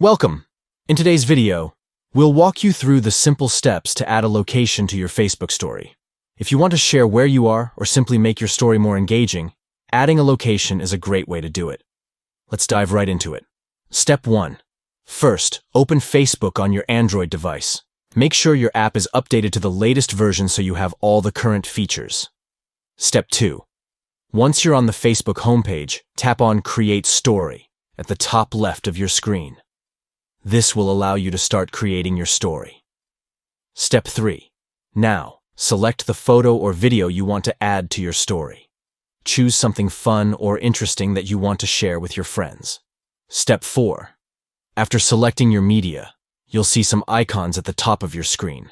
Welcome! In today's video, we'll walk you through the simple steps to add a location to your Facebook story. If you want to share where you are or simply make your story more engaging, adding a location is a great way to do it. Let's dive right into it. Step 1. First, open Facebook on your Android device. Make sure your app is updated to the latest version so you have all the current features. Step 2. Once you're on the Facebook homepage, tap on Create Story at the top left of your screen. This will allow you to start creating your story. Step 3. Now, select the photo or video you want to add to your story. Choose something fun or interesting that you want to share with your friends. Step 4. After selecting your media, you'll see some icons at the top of your screen.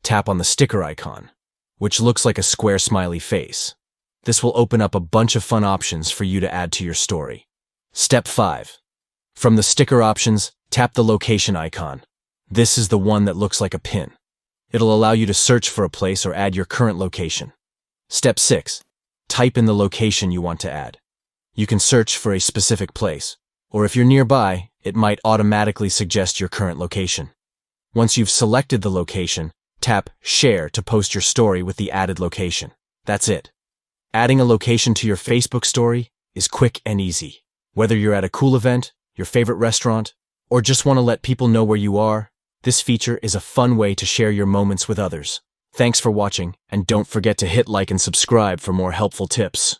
Tap on the sticker icon, which looks like a square smiley face. This will open up a bunch of fun options for you to add to your story. Step 5. From the sticker options, tap the location icon. This is the one that looks like a pin. It'll allow you to search for a place or add your current location. Step 6. Type in the location you want to add. You can search for a specific place, or if you're nearby, it might automatically suggest your current location. Once you've selected the location, tap Share to post your story with the added location. That's it. Adding a location to your Facebook story is quick and easy. Whether you're at a cool event, your favorite restaurant, or just want to let people know where you are, this feature is a fun way to share your moments with others. Thanks for watching, and don't forget to hit like and subscribe for more helpful tips.